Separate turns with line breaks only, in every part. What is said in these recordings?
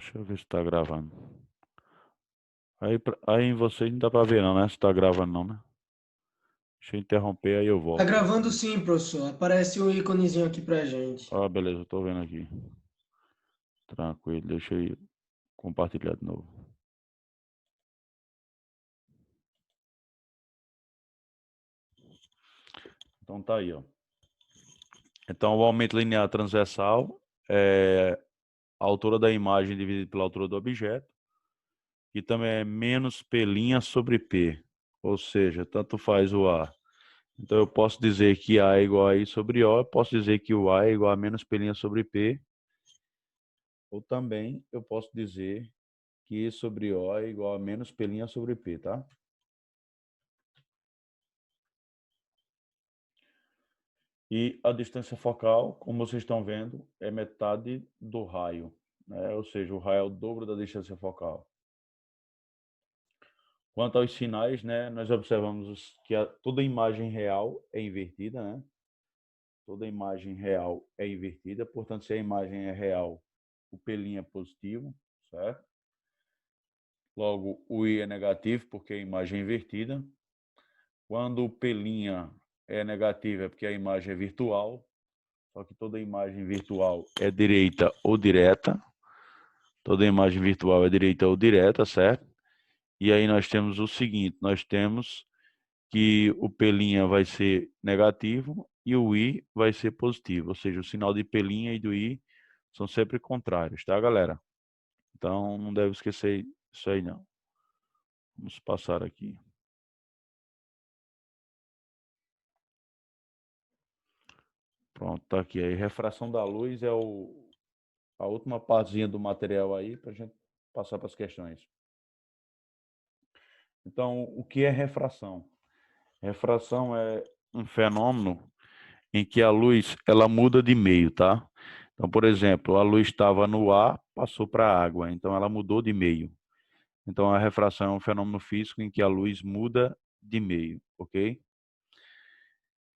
Deixa eu ver se tá gravando. Aí em vocês não dá pra ver não, né? Se tá gravando não, né? Deixa eu interromper, aí eu
Tá
volto.
gravando sim, professor. Aparece um íconezinho aqui pra gente.
Ah, beleza, eu tô vendo aqui. Tranquilo, deixa eu compartilhar de novo. Então tá aí, ó. Então o aumento linear transversal é a altura da imagem dividida pela altura do objeto, que também é menos P' sobre P, ou seja, tanto faz o A. Então eu posso dizer que A é igual a I sobre O, eu posso dizer que o A é igual a menos P' sobre P, ou também eu posso dizer que I sobre O é igual a menos P' sobre P, tá? E a distância focal, como vocês estão vendo, é metade do raio, né? Ou seja, o raio é o dobro da distância focal. Quanto aos sinais, né, nós observamos que toda imagem real é invertida, né? Toda imagem real é invertida, portanto, se a imagem é real, o P' é positivo, certo? Logo, o I é negativo porque a imagem é invertida. Quando o P' é negativo é porque a imagem é virtual, só que toda imagem virtual é direita ou direta. Toda imagem virtual é direita ou direta, certo? E aí nós temos o seguinte, nós temos que o P' vai ser negativo e o I vai ser positivo, ou seja, o sinal de P' e do I são sempre contrários, tá, galera? Então não deve esquecer isso aí não. Vamos passar aqui. Pronto, tá aqui. Aí refração da luz é a última partezinha do material aí para a gente passar para as questões. Então, o que é refração? Refração é um fenômeno em que a luz ela muda de meio, tá? Então, por exemplo, a luz estava no ar, passou para a água, então ela mudou de meio. Então, a refração é um fenômeno físico em que a luz muda de meio, ok?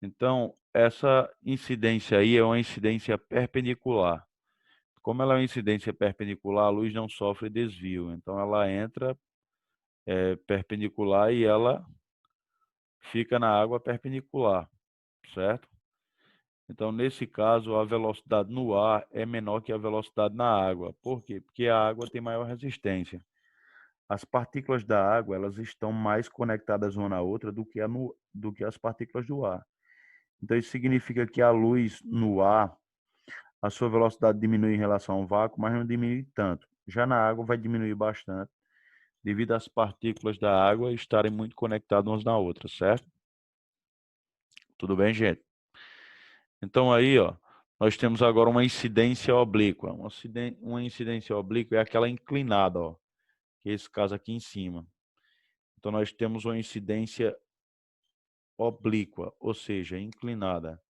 Então, essa incidência aí é uma incidência perpendicular. Como ela é uma incidência perpendicular, a luz não sofre desvio. Então, ela entra perpendicular e ela fica na água perpendicular, certo? Então, nesse caso, a velocidade no ar é menor que a velocidade na água. Por quê? Porque a água tem maior resistência. As partículas da água, elas estão mais conectadas uma na outra do que as partículas do ar. Então, isso significa que a luz no ar, a sua velocidade diminui em relação ao vácuo, mas não diminui tanto. Já na água vai diminuir bastante, devido às partículas da água estarem muito conectadas umas na outra, certo? Tudo bem, gente? Então aí, ó, nós temos agora uma incidência oblíqua. Uma incidência oblíqua é aquela inclinada, ó, que é esse caso aqui em cima. Então nós temos uma incidência oblíqua, ou seja, inclinada.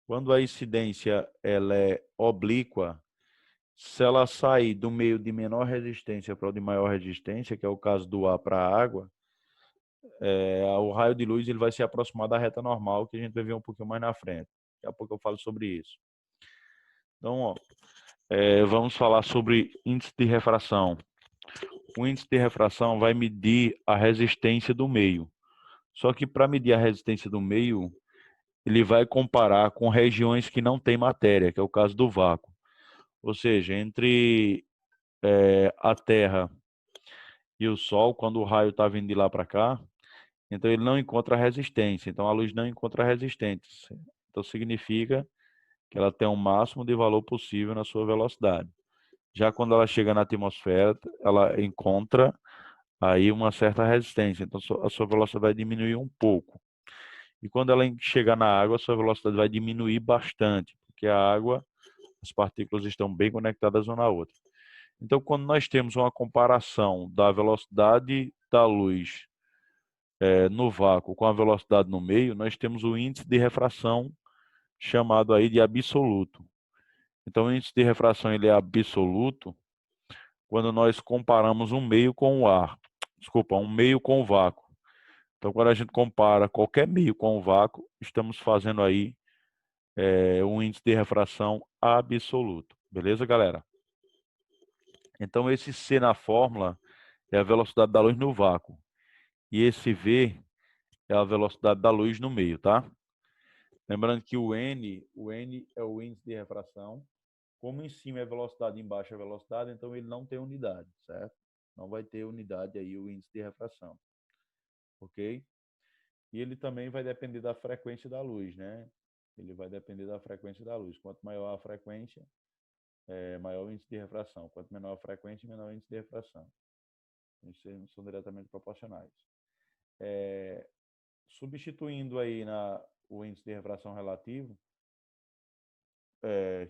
Quando a incidência ela é oblíqua, se ela sair do meio de menor resistência para o de maior resistência, que é o caso do ar para a água, o raio de luz ele vai se aproximar da reta normal, que a gente vai ver um pouquinho mais na frente. Daqui a pouco eu falo sobre isso. Então, ó, vamos falar sobre índice de refração. O índice de refração vai medir a resistência do meio. Só que para medir a resistência do meio, ele vai comparar com regiões que não tem matéria, que é o caso do vácuo. Ou seja, entre a Terra e o Sol, quando o raio está vindo de lá para cá, então ele não encontra resistência. Então a luz não encontra resistência. Então significa que ela tem o máximo de valor possível na sua velocidade. Já quando ela chega na atmosfera, ela encontra aí uma certa resistência. Então a sua velocidade vai diminuir um pouco. E quando ela chegar na água, a sua velocidade vai diminuir bastante, porque a água, as partículas estão bem conectadas uma na outra. Então, quando nós temos uma comparação da velocidade da luz no vácuo com a velocidade no meio, nós temos o índice de refração chamado aí de absoluto. Então, o índice de refração ele é absoluto quando nós comparamos um meio com o ar. Desculpa, um meio com o vácuo. Então, quando a gente compara qualquer meio com o vácuo, estamos fazendo aí um índice de refração absoluto. Beleza, galera? Então, esse C na fórmula é a velocidade da luz no vácuo. E esse V é a velocidade da luz no meio, tá? Lembrando que o N é o índice de refração. Como em cima é velocidade, embaixo é velocidade, então ele não tem unidade, certo? Não vai ter unidade aí o índice de refração, ok? E ele também vai depender da frequência da luz, né? Ele vai depender da frequência da luz. Quanto maior a frequência, maior o índice de refração. Quanto menor a frequência, menor o índice de refração. Eles são diretamente proporcionais. Substituindo aí o índice de refração relativo,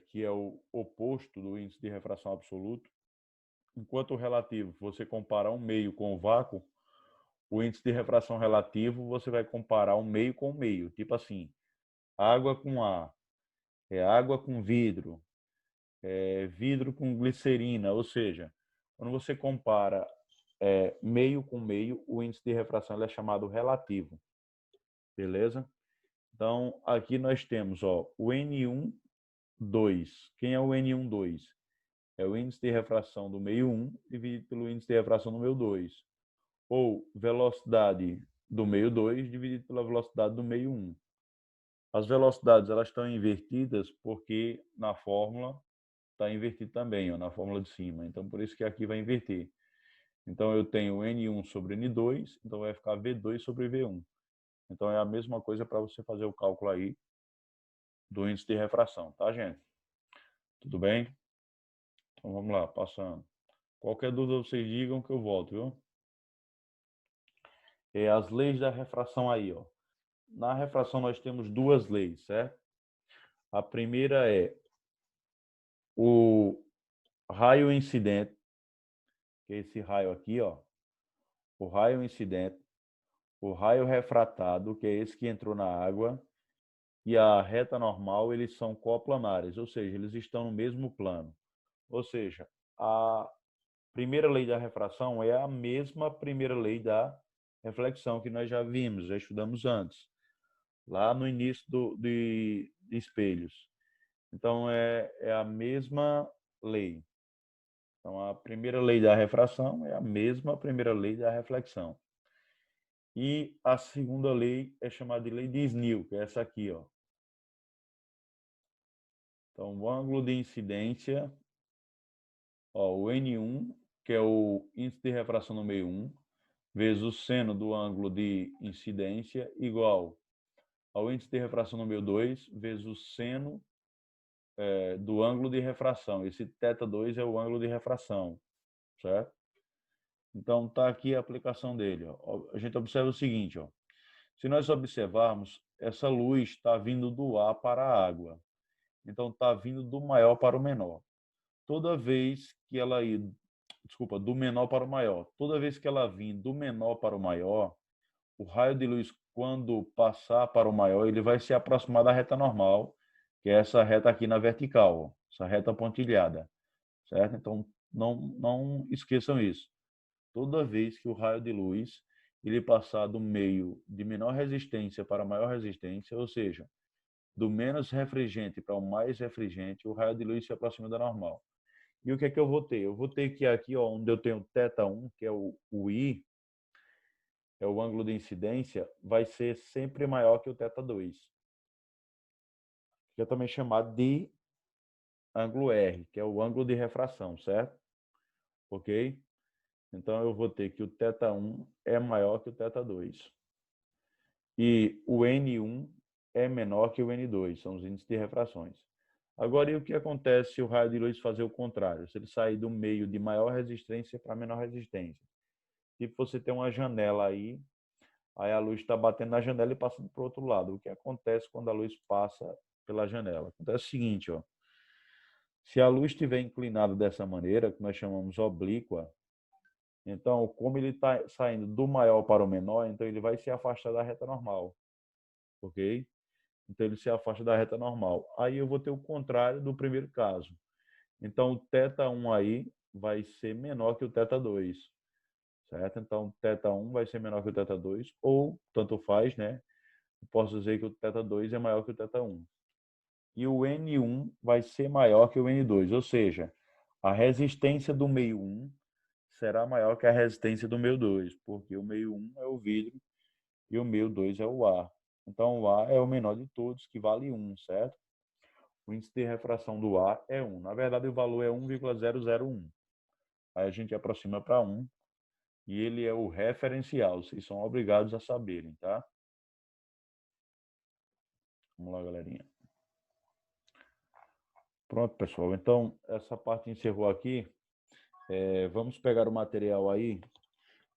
que é o oposto do índice de refração absoluto, enquanto o relativo você compara um meio com o vácuo, o índice de refração relativo você vai comparar um meio com o meio. Tipo assim, água com ar, água com vidro, vidro com glicerina. Ou seja, quando você compara meio com meio, o índice de refração ele é chamado relativo. Beleza? Então, aqui nós temos o N1, 2. Quem é o N1, 2? É o índice de refração do meio 1 dividido pelo índice de refração do meio 2. Ou velocidade do meio 2 dividido pela velocidade do meio 1. As velocidades elas estão invertidas porque na fórmula está invertido também, na fórmula de cima. Então, por isso que aqui vai inverter. Então, eu tenho N1 sobre N2, então vai ficar V2 sobre V1. Então, é a mesma coisa para você fazer o cálculo aí do índice de refração, tá, gente? Tudo bem? Então, vamos lá, passando. Qualquer dúvida vocês digam que eu volto, viu? As leis da refração aí, ó. Na refração nós temos duas leis, certo? A primeira é o raio incidente, que é esse raio aqui, ó. O raio incidente, o raio refratado, que é esse que entrou na água, e a reta normal, eles são coplanares, ou seja, eles estão no mesmo plano. Ou seja, a primeira lei da refração é a mesma primeira lei da reflexão que nós já vimos, já estudamos antes, lá no início de espelhos. Então, é a mesma lei. Então, a primeira lei da refração é a mesma primeira lei da reflexão. E a segunda lei é chamada de lei de Snell, que é essa aqui, ó. Então, o ângulo de incidência, o N1, que é o índice de refração no meio 1, vezes o seno do ângulo de incidência, igual ao índice de refração no meio 2, vezes o seno do ângulo de refração. Esse θ2 é o ângulo de refração, certo? Então, está aqui a aplicação dele. Ó. A gente observa o seguinte, ó. Se nós observarmos, essa luz está vindo do ar para a água. Então, está vindo do maior para o menor. Toda vez que ela ir, do menor para o maior, toda vez que ela vir do menor para o maior, o raio de luz, quando passar para o maior, ele vai se aproximar da reta normal, que é essa reta aqui na vertical, ó, essa reta pontilhada, certo? Então, não esqueçam isso. Toda vez que o raio de luz ele passar do meio de menor resistência para maior resistência, ou seja, do menos refringente para o mais refringente, o raio de luz se aproxima da normal. E o que é que eu vou ter? Eu vou ter que aqui, ó, onde eu tenho θ1, que é o I, é o ângulo de incidência, vai ser sempre maior que o θ2. Que é também chamado de ângulo R, que é o ângulo de refração, certo? Ok? Então, eu vou ter que o θ1 é maior que o θ2. E o N1 é menor que o N2, são os índices de refrações. Agora, e o que acontece se o raio de luz fazer o contrário? Se ele sair do meio de maior resistência para menor resistência? Tipo, você tem uma janela aí a luz está batendo na janela e passando para o outro lado. O que acontece quando a luz passa pela janela? Acontece o seguinte, ó. Se a luz estiver inclinada dessa maneira, que nós chamamos oblíqua, então, como ele está saindo do maior para o menor, então ele vai se afastar da reta normal, ok? Então, ele se afasta da reta normal. Aí eu vou ter o contrário do primeiro caso. Então, o θ1 aí vai ser menor que o θ2, certo? Então, θ1 vai ser menor que o θ2, ou, tanto faz, né? Posso dizer que o θ2 é maior que o θ1. E o N1 vai ser maior que o N2, ou seja, a resistência do meio 1 será maior que a resistência do meio 2, porque o meio 1 é o vidro e o meio 2 é o ar. Então, o ar é o menor de todos, que vale 1, certo? O índice de refração do ar é 1. Na verdade, o valor é 1,001. Aí a gente aproxima para 1 e ele é o referencial. Vocês são obrigados a saberem, tá? Vamos lá, galerinha. Pronto, pessoal. Então, essa parte encerrou aqui. Vamos pegar o material aí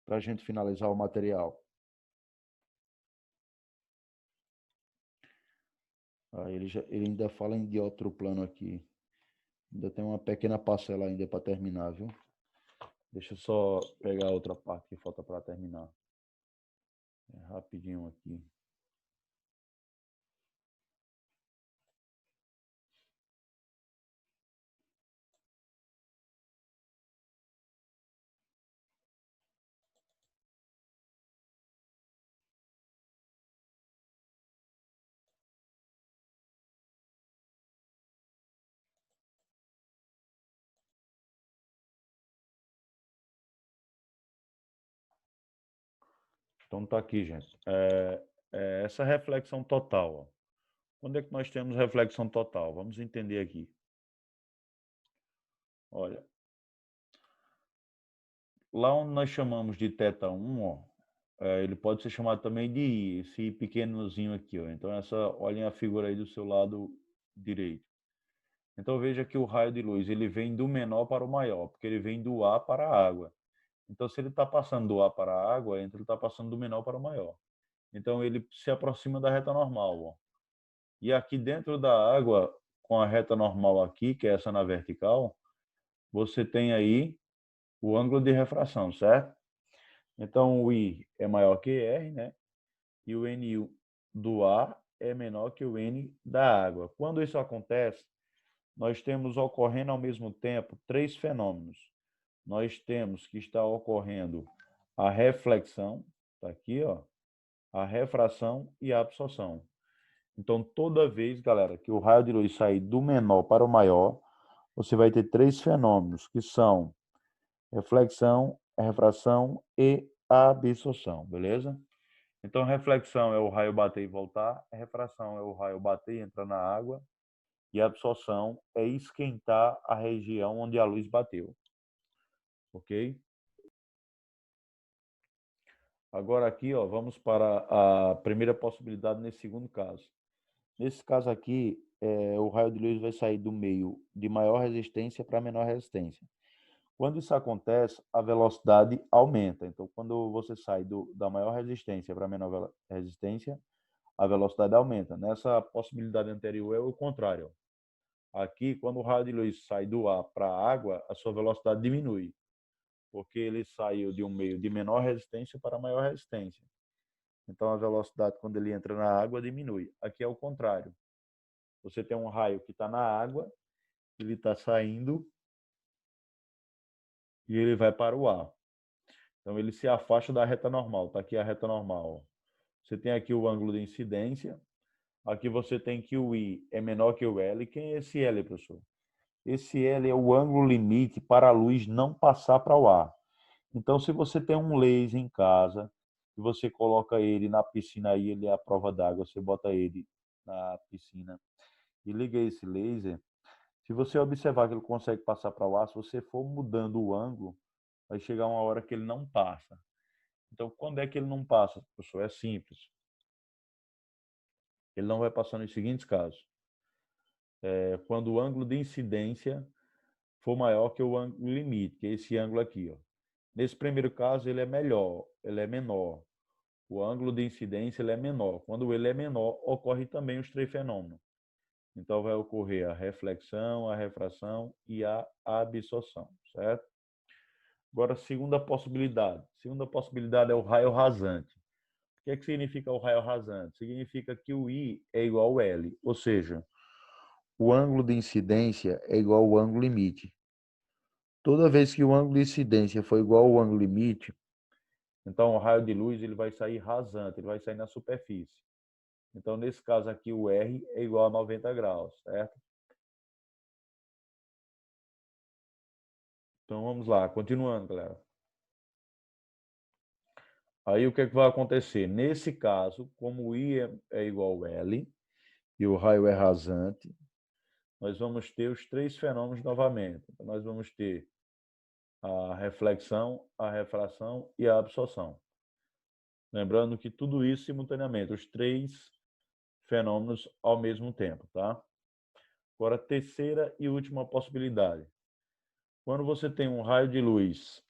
para a gente finalizar o material. Ele ainda fala em outro plano aqui. Ainda tem uma pequena parcela ainda para terminar, viu? Deixa eu só pegar a outra parte que falta para terminar. Rapidinho aqui. Então tá aqui, gente. Essa reflexão total. Ó. Quando é que nós temos reflexão total? Vamos entender aqui. Olha, lá onde nós chamamos de θ1, ó, ele pode ser chamado também de I, esse I pequenozinho aqui. Ó. Então, olhem a figura aí do seu lado direito. Então, veja que o raio de luz ele vem do menor para o maior, porque ele vem do A para a água. Então, se ele está passando do A para a água, então ele está passando do menor para o maior. Então, ele se aproxima da reta normal. Ó. E aqui dentro da água, com a reta normal aqui, que é essa na vertical, você tem aí o ângulo de refração, certo? Então, o I é maior que R, né? E o NU do ar é menor que o N da água. Quando isso acontece, nós temos ocorrendo ao mesmo tempo 3 fenômenos. Nós temos que está ocorrendo a reflexão, tá aqui, ó, a refração e a absorção. Então, toda vez, galera, que o raio de luz sair do menor para o maior, você vai ter 3 fenômenos, que são reflexão, refração e absorção, beleza? Então, reflexão é o raio bater e voltar, refração é o raio bater e entrar na água, e a absorção é esquentar a região onde a luz bateu. Ok? Agora aqui, ó, vamos para a primeira possibilidade nesse segundo caso. Nesse caso aqui, o raio de luz vai sair do meio de maior resistência para menor resistência. Quando isso acontece, a velocidade aumenta. Então, quando você sai da maior resistência para a menor resistência, a velocidade aumenta. Nessa possibilidade anterior é o contrário. Aqui, quando o raio de luz sai do ar para a água, a sua velocidade diminui, porque ele saiu de um meio de menor resistência para maior resistência. Então, a velocidade, quando ele entra na água, diminui. Aqui é o contrário. Você tem um raio que está na água, ele está saindo e ele vai para o ar. Então, ele se afasta da reta normal. Está aqui a reta normal. Você tem aqui o ângulo de incidência. Aqui você tem que o I é menor que o L. Quem é esse L, professor? Esse L é o ângulo limite para a luz não passar para o ar. Então, se você tem um laser em casa, e você coloca ele na piscina, aí ele é a prova d'água, você bota ele na piscina e liga esse laser, se você observar que ele consegue passar para o ar, se você for mudando o ângulo, vai chegar uma hora que ele não passa. Então, quando é que ele não passa, professor? É simples. Ele não vai passar nos seguintes casos. Quando o ângulo de incidência for maior que o ângulo limite, que é esse ângulo aqui. Ó. Nesse primeiro caso, ele é menor. O ângulo de incidência ele é menor. Quando ele é menor, ocorre também os 3 fenômenos. Então, vai ocorrer a reflexão, a refração e a absorção, certo? Agora, segunda possibilidade. Segunda possibilidade é o raio rasante. O que é que significa o raio rasante? Significa que o I é igual ao L, ou seja, o ângulo de incidência é igual ao ângulo limite. Toda vez que o ângulo de incidência for igual ao ângulo limite, então o raio de luz ele vai sair rasante, ele vai sair na superfície. Então, nesse caso aqui, o R é igual a 90 graus, certo? Então vamos lá, continuando, galera. Aí o que é que vai acontecer? Nesse caso, como o I é igual a L e o raio é rasante, nós vamos ter os três fenômenos novamente. Então, nós vamos ter a reflexão, a refração e a absorção. Lembrando que tudo isso simultaneamente, os três fenômenos ao mesmo tempo, tá? Agora, terceira e última possibilidade. Quando você tem um raio de luz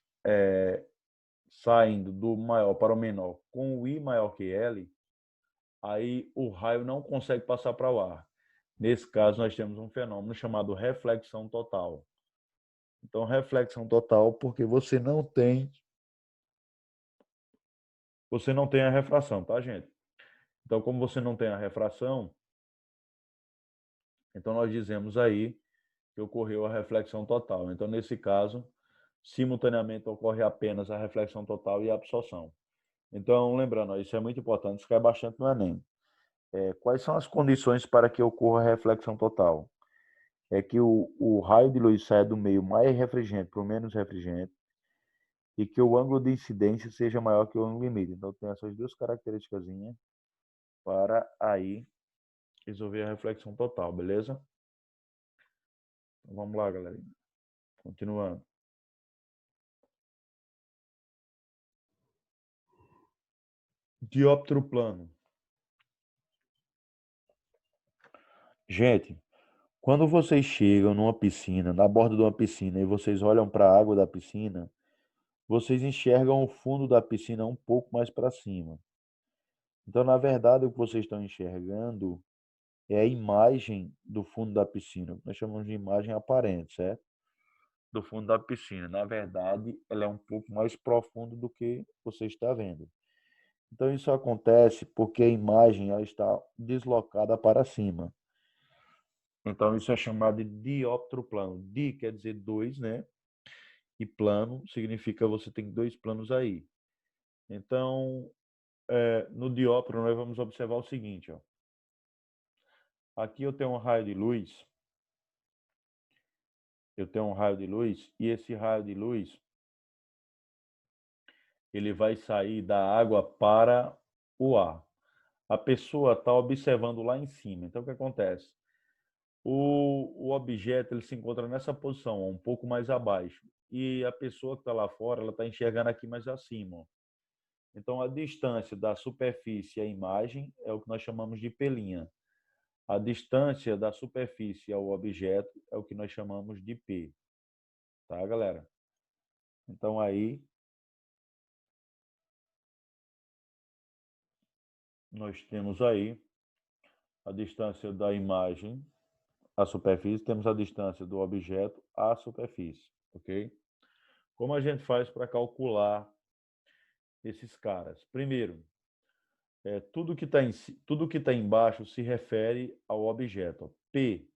saindo do maior para o menor com o I maior que L, aí o raio não consegue passar para o ar. Nesse caso, nós temos um fenômeno chamado reflexão total. Então, reflexão total porque você não tem a refração, tá, gente? Então, como você não tem a refração, então nós dizemos aí que ocorreu a reflexão total. Então, nesse caso, simultaneamente ocorre apenas a reflexão total e a absorção. Então, lembrando, isso é muito importante, isso cai bastante no Enem. Quais são as condições para que ocorra a reflexão total? É que o raio de luz saia do meio mais refringente para o menos refringente e que o ângulo de incidência seja maior que o ângulo limite. Então, tem essas duas características para aí resolver a reflexão total, beleza? Então, vamos lá, galera. Continuando. Dióptero plano. Gente, quando vocês chegam numa piscina, na borda de uma piscina, e vocês olham para a água da piscina, vocês enxergam o fundo da piscina um pouco mais para cima. Então, na verdade, o que vocês estão enxergando é a imagem do fundo da piscina. Nós chamamos de imagem aparente, certo? Do fundo da piscina. Na verdade, ela é um pouco mais profundo do que você está vendo. Então, isso acontece porque a imagem ela está deslocada para cima. Então, isso é chamado de dióptero plano. Di quer dizer dois, né? E plano significa você tem dois planos aí. Então, no dióptero, nós vamos observar o seguinte, ó. Aqui eu tenho um raio de luz. Eu tenho um raio de luz e esse raio de luz ele vai sair da água para o ar. A pessoa está observando lá em cima. Então, o que acontece? O objeto ele se encontra nessa posição, um pouco mais abaixo. E a pessoa que está lá fora, ela está enxergando aqui mais acima. Ó. Então, a distância da superfície à imagem é o que nós chamamos de pelinha. A distância da superfície ao objeto é o que nós chamamos de P. Tá, galera? Então, aí, nós temos aí a distância da imagem à superfície, temos a distância do objeto à superfície, ok? Como a gente faz para calcular esses caras? Primeiro, tudo que está embaixo se refere ao objeto. P,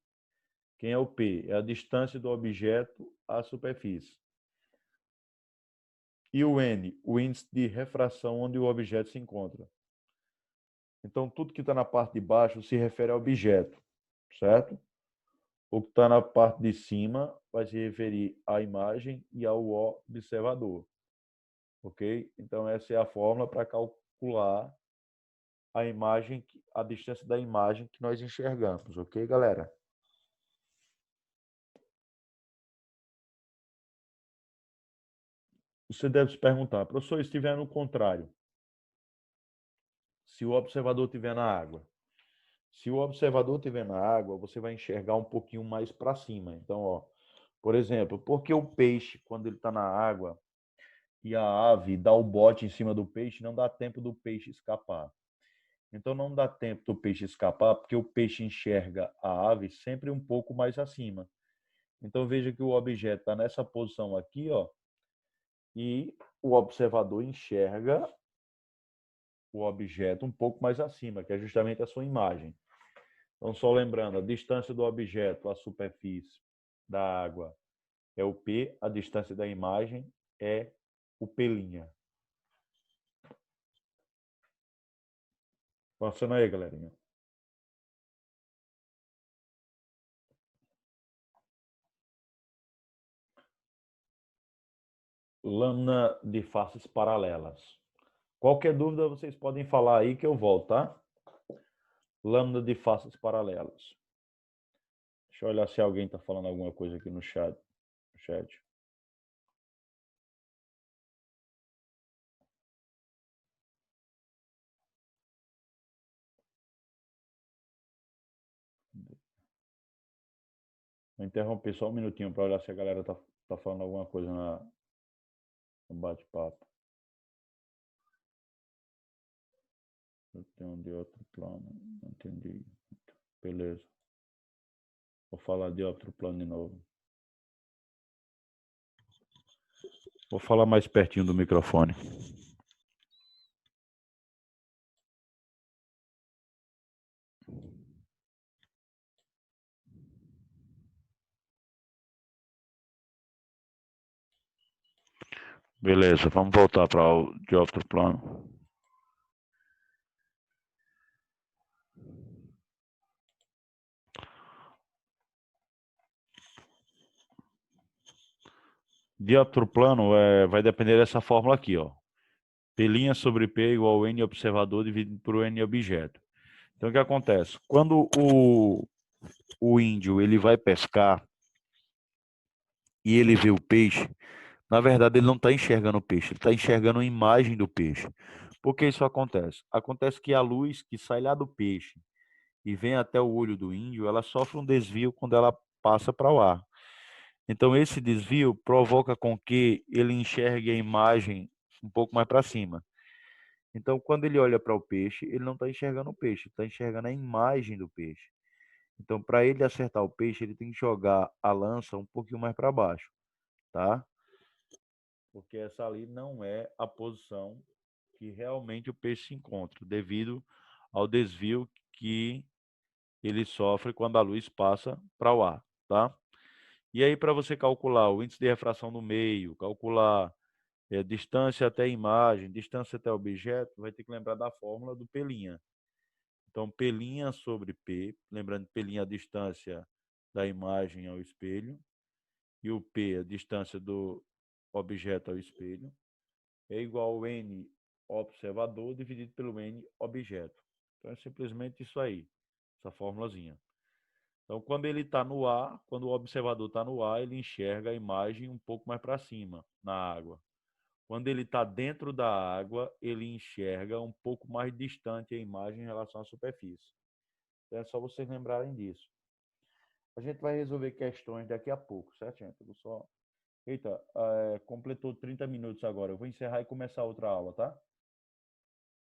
quem é o P? É a distância do objeto à superfície. E o N, o índice de refração onde o objeto se encontra. Então, tudo que está na parte de baixo se refere ao objeto, certo? O que está na parte de cima vai se referir à imagem e ao observador, ok? Então, essa é a fórmula para calcular a imagem, a distância da imagem que nós enxergamos, ok, galera? Você deve se perguntar, professor, se estiver no contrário, se o observador estiver na água. Se o observador estiver na água, você vai enxergar um pouquinho mais para cima. Então, ó, por exemplo, porque o peixe, quando ele está na água e a ave dá o bote em cima do peixe, não dá tempo do peixe escapar. Então, não dá tempo do peixe escapar, porque o peixe enxerga a ave sempre um pouco mais acima. Então, veja que o objeto está nessa posição aqui, ó, e o observador enxerga o objeto um pouco mais acima, que é justamente a sua imagem. Então, só lembrando, a distância do objeto à superfície da água é o P, a distância da imagem é o P'. Passando aí, galerinha. lâmina de faces paralelas. Qualquer dúvida, vocês podem falar aí que eu volto, tá? Lâmina de faces paralelas. Deixa eu olhar se alguém está falando alguma coisa aqui no chat. Vou interromper só um minutinho para olhar se a galera tá falando alguma coisa no bate-papo. Eu tenho de outro plano, não entendi. Beleza. Vou falar de outro plano de novo. Vou falar mais pertinho do microfone. Beleza, vamos voltar para o de outro plano. De outro plano vai depender dessa fórmula aqui, ó. P' sobre P igual N observador dividido por N objeto. Então, o que acontece? Quando o índio ele vai pescar e ele vê o peixe, na verdade ele não está enxergando o peixe, ele está enxergando a imagem do peixe. Por que isso acontece? Acontece que a luz que sai lá do peixe e vem até o olho do índio, ela sofre um desvio quando ela passa para o ar. Então, esse desvio provoca com que ele enxergue a imagem um pouco mais para cima. Então, quando ele olha para o peixe, ele não está enxergando o peixe, está enxergando a imagem do peixe. Então, para ele acertar o peixe, ele tem que jogar a lança um pouquinho mais para baixo, tá? Porque essa ali não é a posição que realmente o peixe se encontra, devido ao desvio que ele sofre quando a luz passa para o ar, tá? E aí, para você calcular o índice de refração no meio, calcular distância até a imagem, distância até o objeto, vai ter que lembrar da fórmula do P'. Então, P' sobre P, lembrando que P' é a distância da imagem ao espelho, e o P, a distância do objeto ao espelho, é igual ao N observador dividido pelo N objeto. Então, é simplesmente isso aí, essa formulazinha. Então, quando ele está no ar, quando o observador está no ar, ele enxerga a imagem um pouco mais para cima, na água. Quando ele está dentro da água, ele enxerga um pouco mais distante a imagem em relação à superfície. Então, é só vocês lembrarem disso. A gente vai resolver questões daqui a pouco, certo, gente? Eu vou só... Eita, completou 30 minutos agora. Eu vou encerrar e começar outra aula, tá?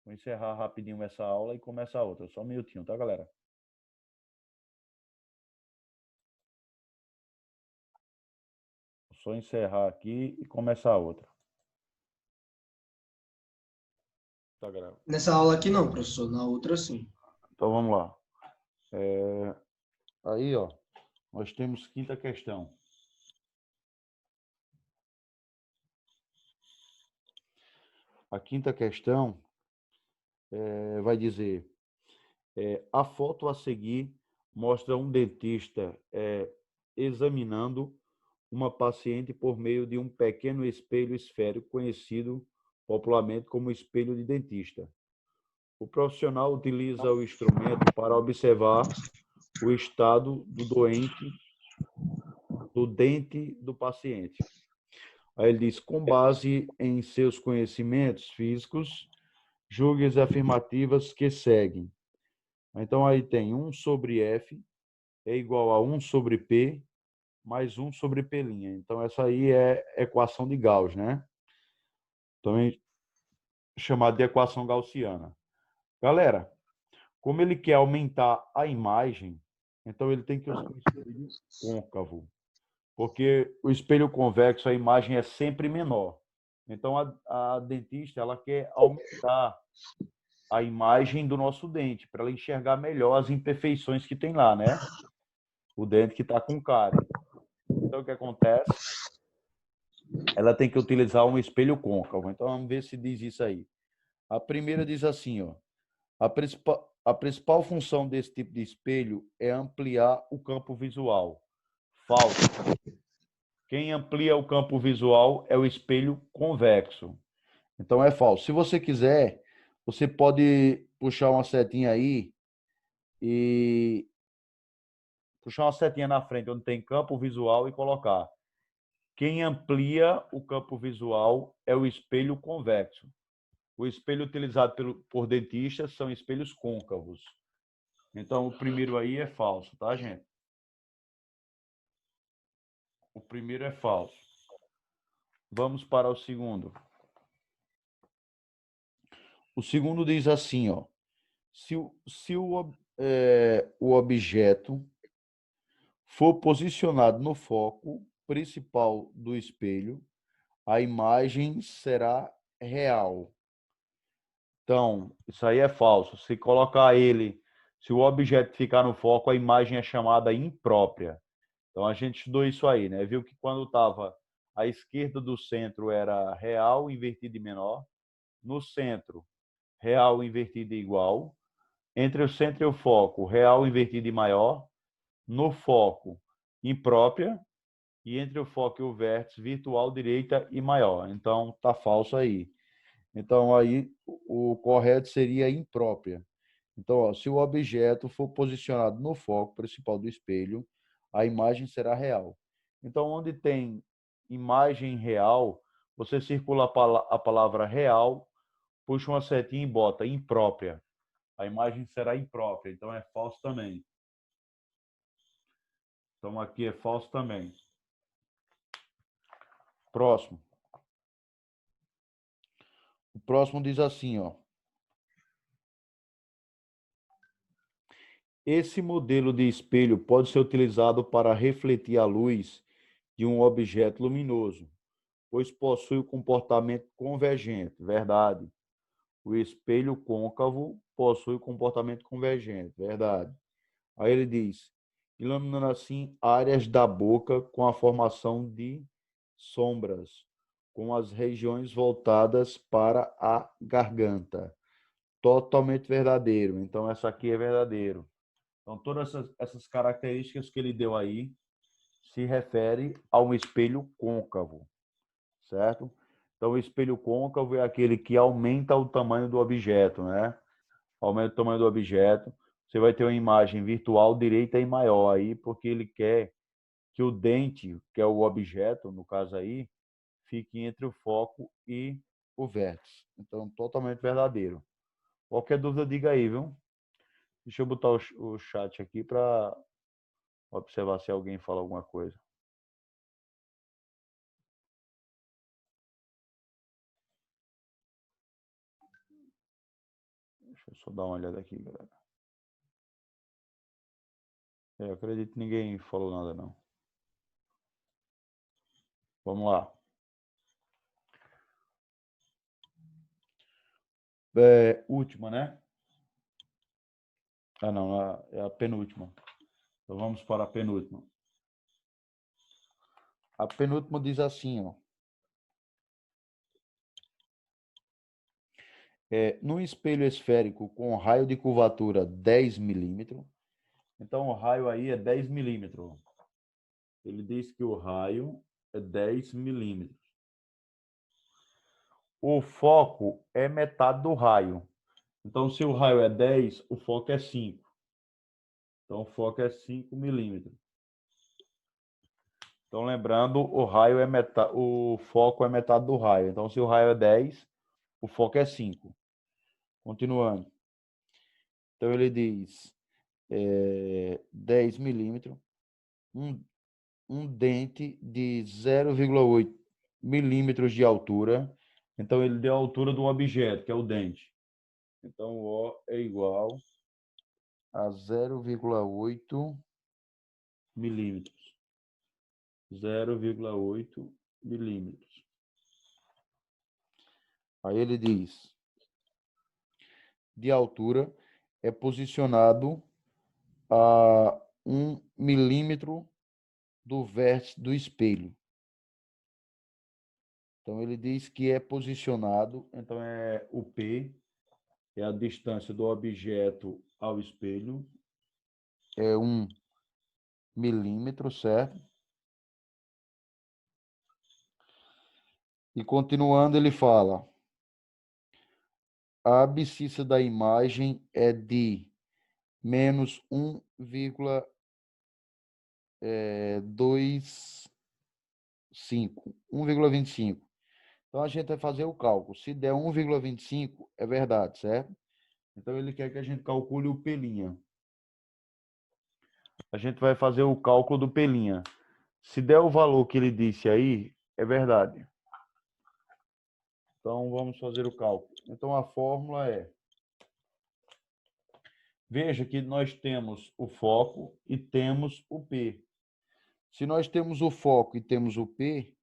Vou encerrar rapidinho essa aula e começar outra. Só um minutinho, tá, galera? Vou só encerrar aqui e começar outra. Tá gravando.
Nessa aula aqui não, professor. Na outra sim.
Então vamos lá. Aí, ó, nós temos quinta questão. A quinta questão vai dizer: a foto a seguir mostra um dentista examinando uma paciente por meio de um pequeno espelho esférico conhecido popularmente como espelho de dentista. O profissional utiliza o instrumento para observar o estado do dente do paciente. Aí ele diz: com base em seus conhecimentos físicos, julgue as afirmativas que seguem. Então, aí tem 1 sobre F é igual a 1 sobre P mais 1 sobre P'. Então, essa aí é equação de Gauss, né? Também chamada de equação gaussiana. Galera, como ele quer aumentar a imagem, então ele tem que usar um espelho côncavo. Porque o espelho convexo, a imagem é sempre menor. Então, a dentista ela quer aumentar a imagem do nosso dente, para ela enxergar melhor as imperfeições que tem lá, né? O dente que está com cárie. Então, o que acontece? Ela tem que utilizar um espelho côncavo. Então, vamos ver se diz isso aí. A primeira diz assim, ó. A principal função desse tipo de espelho é ampliar o campo visual. Falso. Quem amplia o campo visual é o espelho convexo. Então é falso. Se você quiser, você pode puxar uma setinha aí e puxar uma setinha na frente onde tem campo visual e colocar. Quem amplia o campo visual é o espelho convexo. O espelho utilizado por dentistas são espelhos côncavos. Então, o primeiro aí é falso, tá, gente? O primeiro é falso. Vamos para o segundo. O segundo diz assim, ó. Se o objeto for posicionado no foco principal do espelho, a imagem será real. Então, isso aí é falso. Se colocar ele, se o objeto ficar no foco, a imagem é chamada imprópria. Então, a gente estudou isso aí, né? Viu que quando estava à esquerda do centro era real, invertido e menor. No centro, real, invertido e igual. Entre o centro e o foco, real, invertido e maior. No foco, imprópria. E entre o foco e o vértice, virtual, direita e maior. Então, tá falso aí. Então, aí o correto seria imprópria. Então, ó, se o objeto for posicionado no foco principal do espelho, a imagem será real. Então, onde tem imagem real, você circula a palavra real, puxa uma setinha e bota imprópria. A imagem será imprópria, então é falso também. Então, aqui é falso também. Próximo. O próximo diz assim, ó. Esse modelo de espelho pode ser utilizado para refletir a luz de um objeto luminoso, pois possui o comportamento convergente. Verdade. O espelho côncavo possui comportamento convergente. Verdade. Aí ele diz, iluminando assim áreas da boca com a formação de sombras, com as regiões voltadas para a garganta. Totalmente verdadeiro. Então, essa aqui é verdadeiro. Então, todas essas características que ele deu aí se refere a um espelho côncavo, certo? Então, o espelho côncavo é aquele que aumenta o tamanho do objeto, né? Aumenta o tamanho do objeto. Você vai ter uma imagem virtual direita e maior aí, porque ele quer que o dente, que é o objeto, no caso aí, fique entre o foco e o vértice. Então, totalmente verdadeiro. Qualquer dúvida, diga aí, viu? Deixa eu botar o chat aqui para observar se alguém fala alguma coisa. Deixa eu só dar uma olhada aqui, galera. Eu acredito que ninguém falou nada, não. Vamos lá. Última, né? Ah, não, é a penúltima. Então vamos para a penúltima. A penúltima diz assim, ó. Num espelho esférico com raio de curvatura 10 milímetros, então o raio aí é 10 milímetros. Ele diz que o raio é 10 milímetros. O foco é metade do raio. Então, se o raio é 10, o foco é 5. Então, o foco é 5 milímetros. Então, lembrando, o foco é metade do raio. Então, se o raio é 10, o foco é 5. Continuando. Então, ele diz 10 milímetros, um dente de 0,8 milímetros de altura. Então, ele deu a altura do objeto, que é o dente. Então, O é igual a 0,8 milímetros. 0,8 milímetros. Aí ele diz, de altura é posicionado a 1 milímetro do vértice do espelho. Então, ele diz que é posicionado, então é o P, é a distância do objeto ao espelho, é 1 milímetro, certo?
E continuando, ele fala: a abscissa da imagem é de menos 1,25. Então, a gente vai fazer o cálculo. Se der 1,25, é verdade, certo? Então, ele quer que a gente calcule o P'. A gente vai fazer o cálculo do P'. Se der o valor que ele disse aí, é verdade. Então, vamos fazer o cálculo. Então, a fórmula é... Veja que nós temos o foco e temos o P. Se nós temos o foco e temos o P,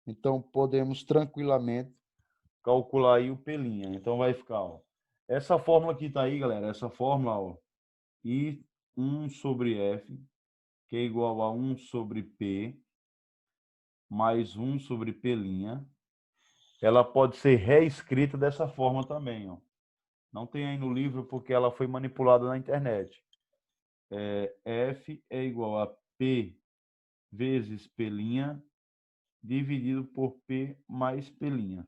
então podemos tranquilamente calcular aí o P'. Então vai ficar, ó, essa fórmula que está aí, galera, essa fórmula, ó, I1 sobre F, que é igual a 1 sobre P, mais 1 sobre P', ela pode ser reescrita dessa forma também, ó. Não tem aí no livro porque ela foi manipulada na internet. F é igual a P vezes P' dividido por P mais P'.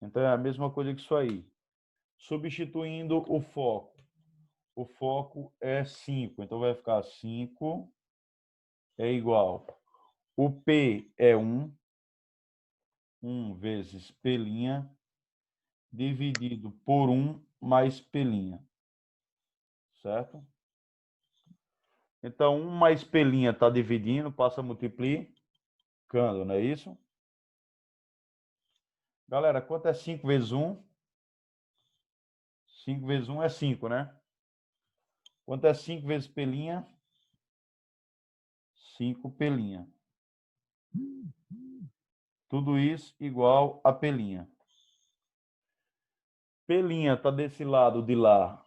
Então, é a mesma coisa que isso aí. Substituindo o foco é 5. Então, vai ficar 5 é igual. O P é 1. 1 vezes P' dividido por 1 mais P'. Certo? Então, 1 mais P' está dividindo, passa multiplicando, não é isso? Galera, quanto é 5 vezes 1? 5 vezes 1 é 5, né? Quanto é 5 vezes P'? 5 P'. Tudo isso igual a P'. P' está desse lado de lá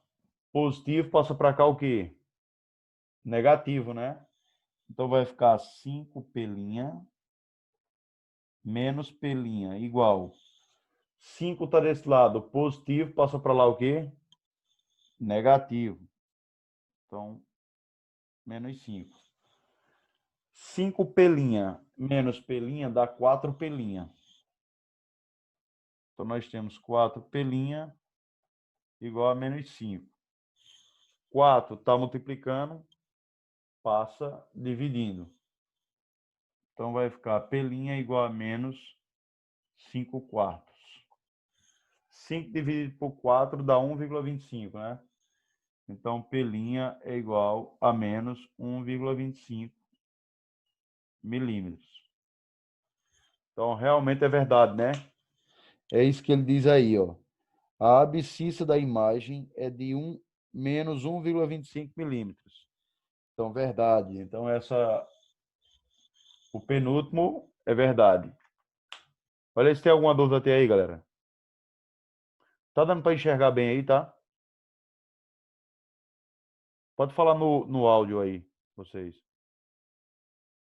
positivo, passa para cá o quê? Negativo, né? Então vai ficar 5P' menos P' igual. 5 está desse lado positivo, passa para lá o quê? Negativo. Então, menos 5. 5P' menos P' dá 4P'. Então, nós temos 4P' igual a menos 5. 4 está multiplicando, passa dividindo. Então, vai ficar P' igual a menos 5 quartos. 5 dividido por 4 dá 1,25, né? Então, P' é igual a menos 1,25 milímetros. Então, realmente é verdade, né? É isso que ele diz aí, ó. A abscissa da imagem é de menos 1,25 milímetros. Então, verdade. Então, o penúltimo é verdade. Olha se tem alguma dúvida até aí, galera. Tá dando para enxergar bem aí, tá? Pode falar no áudio aí, vocês.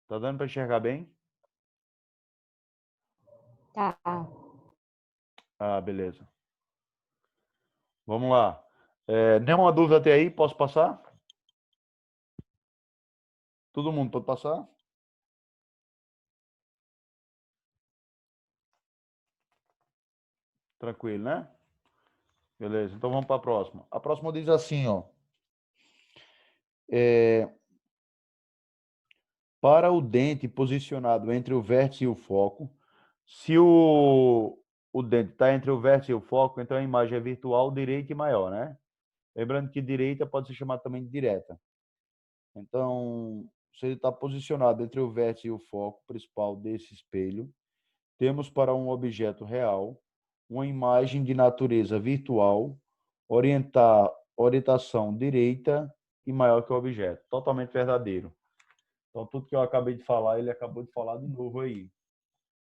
Tá dando para enxergar bem?
Tá.
Ah, beleza. Vamos lá. Nenhuma dúvida até aí? Posso passar? Todo mundo pode passar? Tranquilo, né? Beleza, então vamos para a próxima. A próxima diz assim, ó. Para o dente posicionado entre o vértice e o foco, se o dente está entre o vértice e o foco, então a imagem é virtual, direita e maior, né? Lembrando que direita pode ser chamada também de direta. Então, se ele está posicionado entre o vértice e o foco principal desse espelho, temos para um objeto real uma imagem de natureza virtual, orientação direita e maior que o objeto. Totalmente verdadeiro. Então, tudo que eu acabei de falar, ele acabou de falar de novo aí.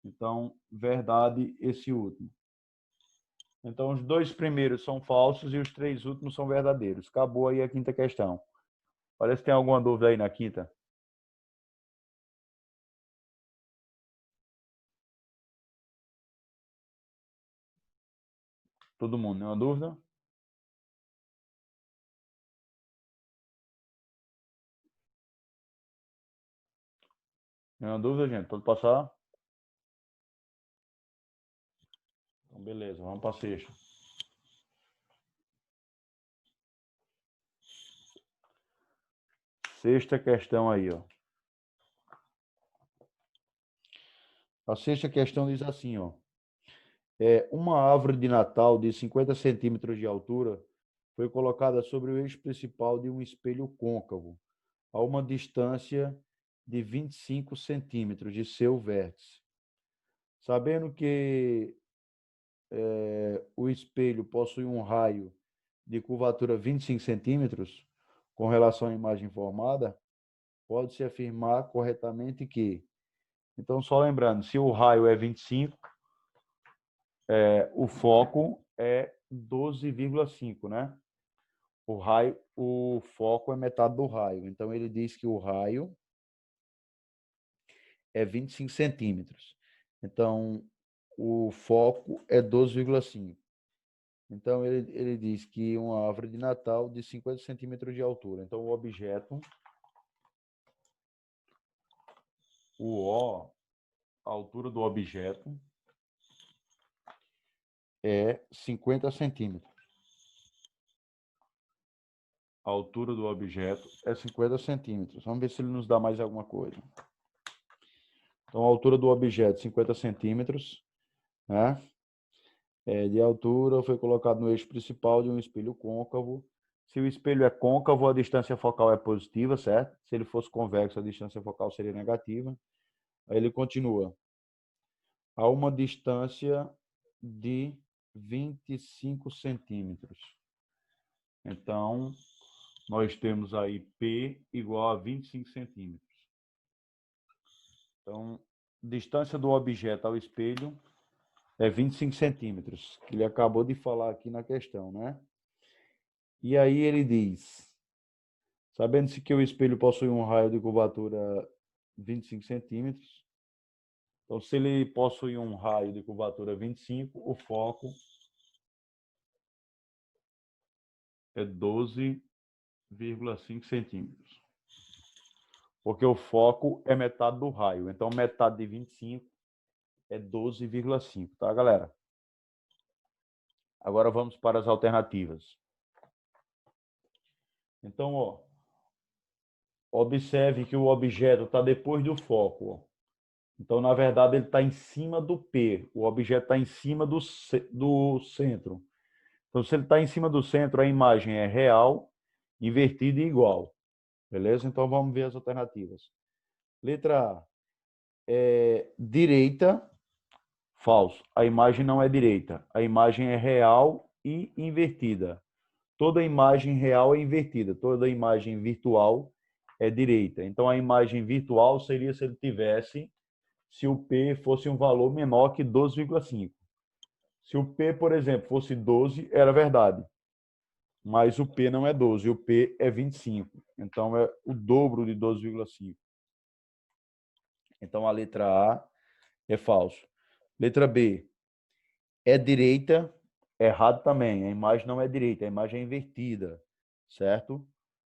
Então, verdade esse último. Então, os 2 primeiros são falsos e os 3 últimos são verdadeiros. Acabou aí a quinta questão. Olha se tem alguma dúvida aí na quinta. Todo mundo, nenhuma dúvida? Nenhuma dúvida, gente? Pode passar? Então, beleza, vamos para a sexta. Sexta questão aí, ó. A sexta questão diz assim, ó. Uma árvore de Natal de 50 centímetros de altura foi colocada sobre o eixo principal de um espelho côncavo, a uma distância de 25 centímetros de seu vértice. Sabendo que o espelho possui um raio de curvatura 25 centímetros, com relação à imagem formada, pode-se afirmar corretamente que... Então, só lembrando, se o raio é 25, o foco é 12,5, né? O foco é metade do raio. Então, ele diz que o raio é 25 centímetros. Então, o foco é 12,5. Então, ele diz que uma árvore de Natal de 50 centímetros de altura. Então, o objeto, a altura do objeto é 50 centímetros. A altura do objeto é 50 centímetros. Vamos ver se ele nos dá mais alguma coisa. Então, a altura do objeto, 50 centímetros, né? De altura, foi colocado no eixo principal de um espelho côncavo. Se o espelho é côncavo, a distância focal é positiva, certo? Se ele fosse convexo, a distância focal seria negativa. Aí ele continua. A uma distância de 25 centímetros. Então, nós temos aí P igual a 25 centímetros. Então, distância do objeto ao espelho é 25 centímetros, que ele acabou de falar aqui na questão, né? E aí ele diz, sabendo-se que o espelho possui um raio de curvatura 25 centímetros, então se ele possui um raio de curvatura 25, o foco é 12,5 centímetros. Porque o foco é metade do raio, então metade de 25 é 12,5, tá, galera? Agora vamos para as alternativas. Então, ó, observe que o objeto está depois do foco. Ó. Então, na verdade, ele está em cima do P. O objeto está em cima do centro. Então, se ele está em cima do centro, a imagem é real, invertida e igual. Beleza? Então, vamos ver as alternativas. Letra A. Direita, falso. A imagem não é direita. A imagem é real e invertida. Toda imagem real é invertida. Toda imagem virtual é direita. Então, a imagem virtual seria se ele tivesse, se o P fosse um valor menor que 12,5. Se o P, por exemplo, fosse 12, era verdade. Mas o P não é 12, o P é 25. Então, é o dobro de 12,5. Então, a letra A é falso. Letra B. É direita, errado também. A imagem não é direita, a imagem é invertida, certo?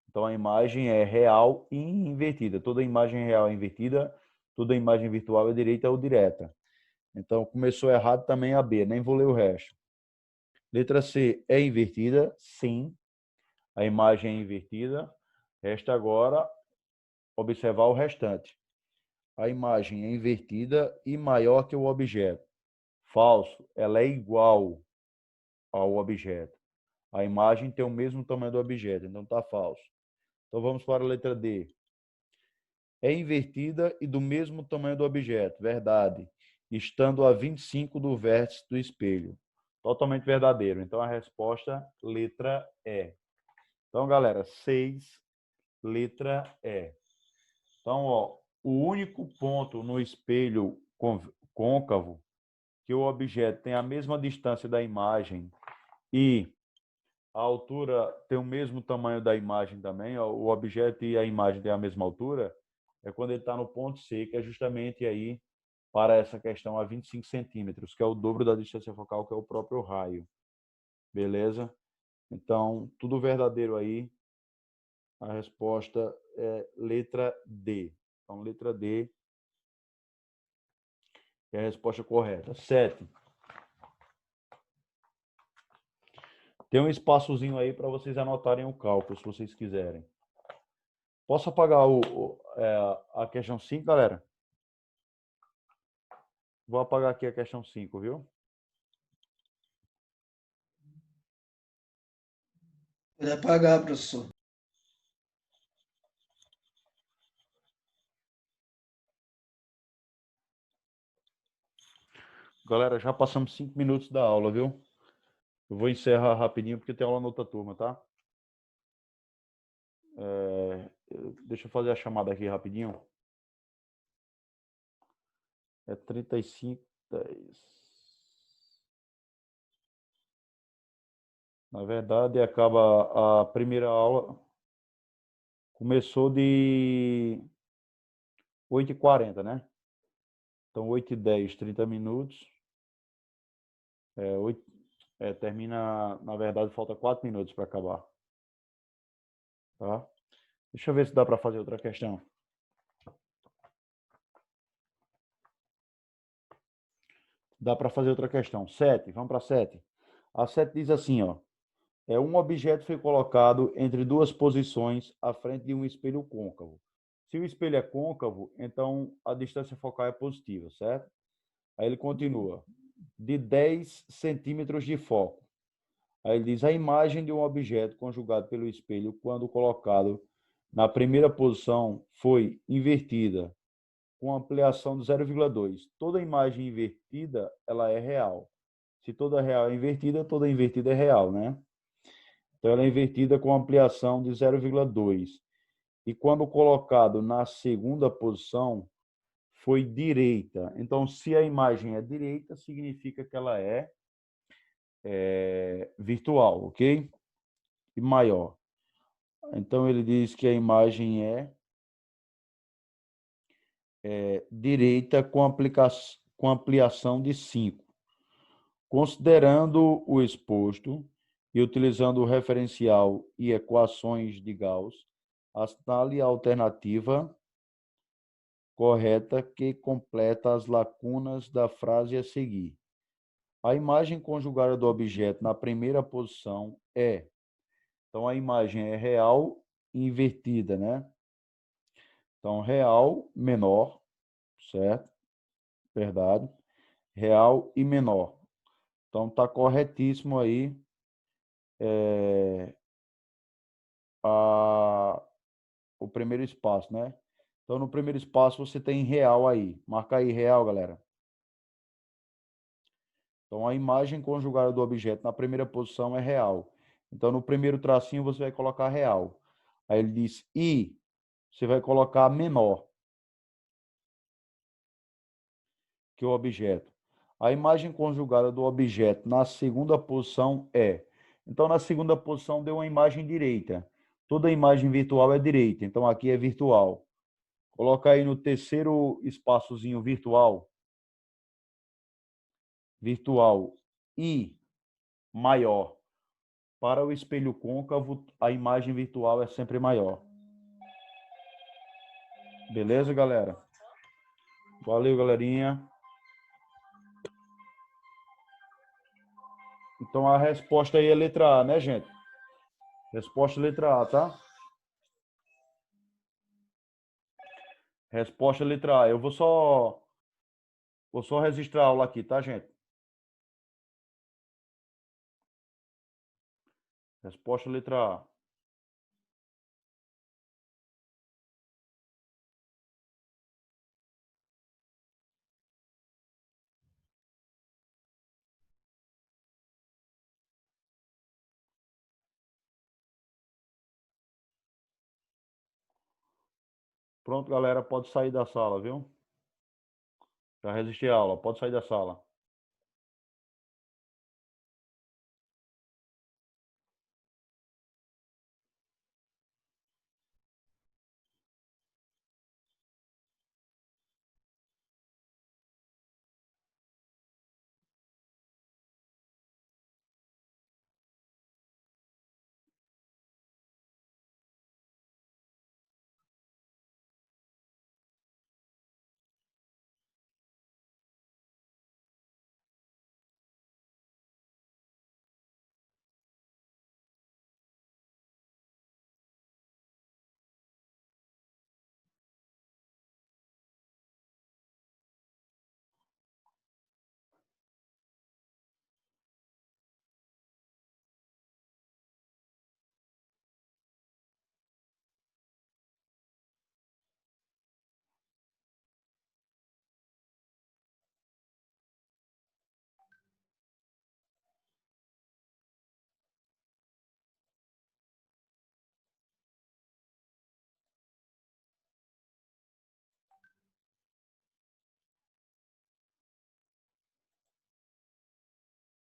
Então, a imagem é real e invertida. Toda imagem real é invertida, toda imagem virtual é direita ou direta. Então, começou errado também a B, nem vou ler o resto. Letra C, é invertida? Sim, a imagem é invertida. Resta agora observar o restante. A imagem é invertida e maior que o objeto. Falso, ela é igual ao objeto. A imagem tem o mesmo tamanho do objeto, então está falso. Então vamos para a letra D. É invertida e do mesmo tamanho do objeto. Verdade. Estando a 25 do vértice do espelho. Totalmente verdadeiro. Então a resposta, letra E. Então, galera, 6, letra E. Então, ó, o único ponto no espelho côncavo que o objeto tem a mesma distância da imagem e a altura tem o mesmo tamanho da imagem também, ó, o objeto e a imagem têm a mesma altura, é quando ele está no ponto C, que é justamente aí para essa questão a 25 centímetros, que é o dobro da distância focal, que é o próprio raio. Beleza? Então, tudo verdadeiro aí. A resposta é letra D. Então, letra D é a resposta correta. 7.
Tem um espaçozinho aí para vocês anotarem o cálculo, se vocês quiserem. Posso apagar a questão 5, galera? Vou apagar aqui a questão 5, viu?
Pode apagar, professor.
Galera, já passamos 5 minutos da aula, viu? Eu vou encerrar rapidinho porque tem aula na outra turma, tá? Deixa eu fazer a chamada aqui rapidinho. É 35, 10. Na verdade, acaba a primeira aula. Começou de 8h40, né? Então, 8h10, 30 minutos. 8, termina, na verdade, falta 4 minutos para acabar. Tá? Deixa eu ver se dá para fazer outra questão. Dá para fazer outra questão. 7, vamos para 7. A 7 diz assim, ó. Um objeto foi colocado entre duas posições à frente de um espelho côncavo. Se o espelho é côncavo, então a distância focal é positiva, certo? Aí ele continua. De 10 centímetros de foco. Aí ele diz, a imagem de um objeto conjugado pelo espelho, quando colocado na primeira posição, foi invertida com ampliação de 0,2. Toda imagem invertida, ela é real. Se toda real é invertida, toda invertida é real, né? Então, ela é invertida com ampliação de 0,2. E quando colocado na segunda posição, foi direita. Então, se a imagem é direita, significa que ela é virtual, ok? E maior. Então, ele diz que a imagem é direita com ampliação de 5. Considerando o exposto e utilizando o referencial e equações de Gauss, assinale a alternativa correta que completa as lacunas da frase a seguir. A imagem conjugada do objeto na primeira posição é. Então, a imagem é real e invertida, né? Então, real menor, certo? Verdade. Real e menor. Então, está corretíssimo aí o primeiro espaço, né? Então, no primeiro espaço, você tem real aí. Marca aí real, galera. Então, a imagem conjugada do objeto na primeira posição é real. Então, no primeiro tracinho, você vai colocar real. Aí ele diz e você vai colocar menor que o objeto. A imagem conjugada do objeto na segunda posição é. Então, na segunda posição, deu uma imagem direita. Toda imagem virtual é direita. Então, aqui é virtual. Coloca aí no terceiro espaçozinho virtual. Virtual e maior. Para o espelho côncavo, a imagem virtual é sempre maior. Beleza, galera? Valeu, galerinha. Então, a resposta aí é letra A, né, gente? Resposta letra A, tá? Resposta letra A. Eu vou só registrar a aula aqui, tá, gente? Resposta letra A. Pronto, galera, pode sair da sala, viu? Já resisti a aula, pode sair da sala.